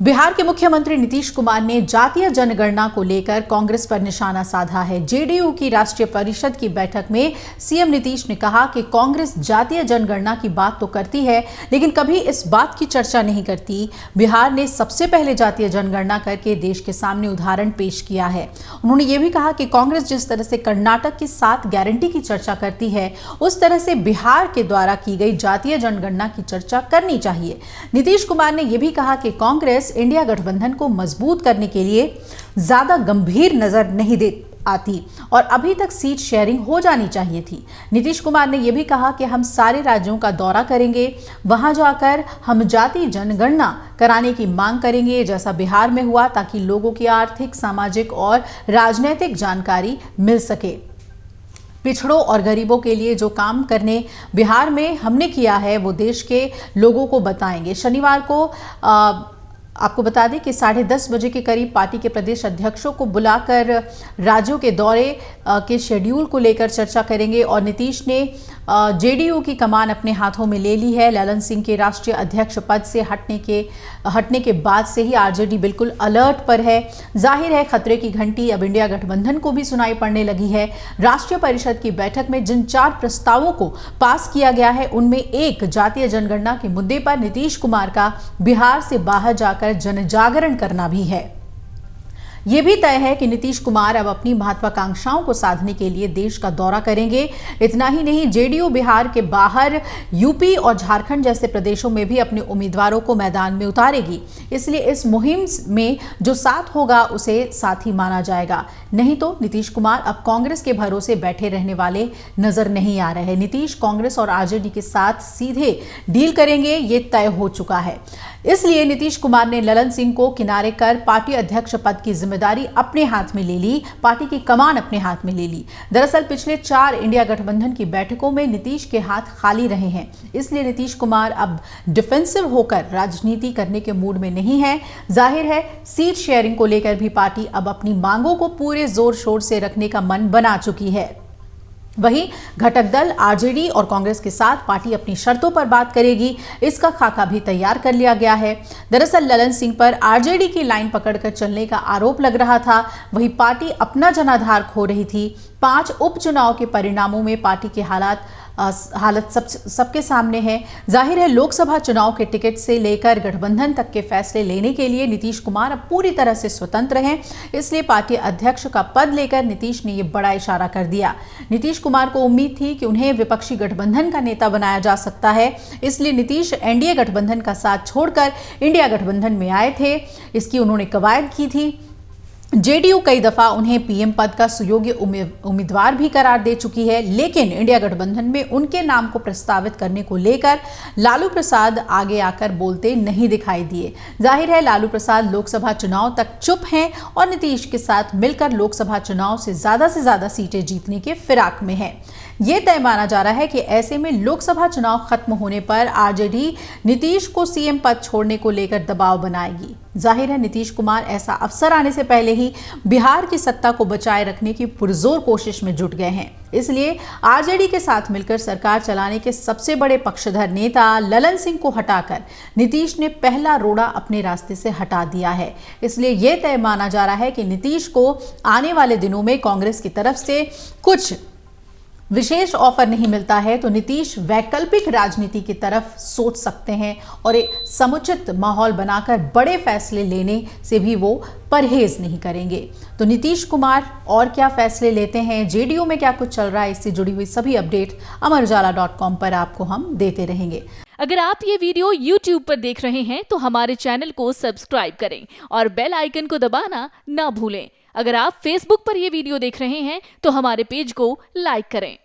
बिहार के मुख्यमंत्री नीतीश कुमार ने जातीय जनगणना को लेकर कांग्रेस पर निशाना साधा है। जेडीयू की राष्ट्रीय परिषद की बैठक में सीएम नीतीश ने कहा कि कांग्रेस जातीय जनगणना की बात तो करती है, लेकिन कभी इस बात की चर्चा नहीं करती। बिहार ने सबसे पहले जातीय जनगणना करके देश के सामने उदाहरण पेश किया है। उन्होंने ये भी कहा कि कांग्रेस जिस तरह से कर्नाटक की 7 गारंटी की चर्चा करती है, उस तरह से बिहार के द्वारा की गई जातीय जनगणना की चर्चा करनी चाहिए। नीतीश कुमार ने यह भी कहा कि कांग्रेस इंडिया गठबंधन को मजबूत करने के लिए ज्यादा गंभीर नजर नहीं दे आती और अभी तक सीट शेयरिंग हो जानी चाहिए थी। नीतीश कुमार ने यह भी कहा कि हम सारे राज्यों का दौरा करेंगे, वहां जाकर हम जातीय जनगणना कराने की मांग करेंगे जैसा बिहार में हुआ, ताकि लोगों की आर्थिक, सामाजिक और राजनीतिक जानकारी मिल सके। पिछड़ों और गरीबों के लिए जो काम करने बिहार में हमने किया है वो देश के लोगों को बताएंगे। शनिवार को आपको बता दें कि 10:30 बजे के करीब पार्टी के प्रदेश अध्यक्षों को बुलाकर राज्यों के दौरे के शेड्यूल को लेकर चर्चा करेंगे और नीतीश ने जेडीयू की कमान अपने हाथों में ले ली है। ललन सिंह के राष्ट्रीय अध्यक्ष पद से हटने के बाद से ही आरजेडी बिल्कुल अलर्ट पर है। जाहिर है खतरे की घंटी अब इंडिया गठबंधन को भी सुनाई पड़ने लगी है। राष्ट्रीय परिषद की बैठक में जिन 4 प्रस्तावों को पास किया गया है, उनमें एक जातीय जनगणना के मुद्दे पर नीतीश कुमार का बिहार से बाहर जाकर जनजागरण करना भी है। यह भी तय है कि नीतीश कुमार अब अपनी महत्वाकांक्षाओं को साधने के लिए देश का दौरा करेंगे। इतना ही नहीं, जेडीयू बिहार के बाहर यूपी और झारखंड जैसे प्रदेशों में भी अपने उम्मीदवारों को मैदान में उतारेगी। इसलिए इस मुहिम में जो साथ होगा उसे साथी माना जाएगा। नहीं तो नीतीश कुमार अब कांग्रेस के भरोसे बैठे रहने वाले नजर नहीं आ रहे हैं। नीतीश कांग्रेस और आरजेडी के साथ सीधे डील करेंगे, ये तय हो चुका है। इसलिए नीतीश कुमार ने ललन सिंह को किनारे कर पार्टी अध्यक्ष पद की जिम्मेदारी अपने हाथ में ले ली, पार्टी की कमान अपने हाथ में ले ली। दरअसल पिछले 4 इंडिया गठबंधन की बैठकों में नीतीश के हाथ खाली रहे हैं। इसलिए नीतीश कुमार अब डिफेंसिव होकर राजनीति करने के मूड में नहीं है। जाहिर है सीट शेयरिंग को लेकर भी पार्टी अब अपनी मांगों को पूरे जोर शोर से रखने का मन बना चुकी है। वहीं घटक दल आरजेडी और कांग्रेस के साथ पार्टी अपनी शर्तों पर बात करेगी, इसका खाका भी तैयार कर लिया गया है। दरअसल ललन सिंह पर आरजेडी की लाइन पकड़कर चलने का आरोप लग रहा था। वहीं पार्टी अपना जनाधार खो रही थी। 5 उपचुनाव के परिणामों में पार्टी की हालत सबके सामने है। जाहिर है लोकसभा चुनाव के टिकट से लेकर गठबंधन तक के फैसले लेने के लिए नीतीश कुमार अब पूरी तरह से स्वतंत्र हैं। इसलिए पार्टी अध्यक्ष का पद लेकर नीतीश ने यह बड़ा इशारा कर दिया। नीतीश कुमार को उम्मीद थी कि उन्हें विपक्षी गठबंधन का नेता बनाया जा सकता है, इसलिए नीतीश एनडीए गठबंधन का साथ छोड़कर इंडिया गठबंधन में आए थे। इसकी उन्होंने कवायद की थी। जेडीयू कई दफा उन्हें पीएम पद का सुयोग्य उम्मीदवार भी करार दे चुकी है, लेकिन इंडिया गठबंधन में उनके नाम को प्रस्तावित करने को लेकर लालू प्रसाद आगे आकर बोलते नहीं दिखाई दिए। जाहिर है लालू प्रसाद लोकसभा चुनाव तक चुप हैं और नीतीश के साथ मिलकर लोकसभा चुनाव से ज्यादा सीटें जीतने के फिराक में हैं। यह तय माना जा रहा है कि ऐसे में लोकसभा चुनाव खत्म होने पर आरजेडी नीतीश को सीएम पद छोड़ने को लेकर दबाव बनाएगी। जाहिर है नीतीश कुमार ऐसा अवसर आने से पहले ही बिहार की सत्ता को बचाए रखने की पुरजोर कोशिश में जुट गए हैं। इसलिए आरजेडी के साथ मिलकर सरकार चलाने के सबसे बड़े पक्षधर नेता ललन सिंह को हटाकर नीतीश ने पहला रोड़ा अपने रास्ते से हटा दिया है। इसलिए यह तय माना जा रहा है कि नीतीश को आने वाले दिनों में कांग्रेस की तरफ से कुछ विशेष ऑफर नहीं मिलता है तो नीतीश वैकल्पिक राजनीति की तरफ सोच सकते हैं और एक समुचित माहौल बनाकर बड़े फैसले लेने से भी वो परहेज नहीं करेंगे। तो नीतीश कुमार और क्या फैसले लेते हैं, जेडीयू में क्या कुछ चल रहा है, इससे जुड़ी हुई सभी अपडेट amarujala.com पर आपको हम देते रहेंगे। अगर आप ये वीडियो YouTube पर देख रहे हैं तो हमारे चैनल को सब्सक्राइब करें और बेल आइकन को दबाना ना भूलें। अगर आप Facebook पर ये वीडियो देख रहे हैं तो हमारे पेज को लाइक करें।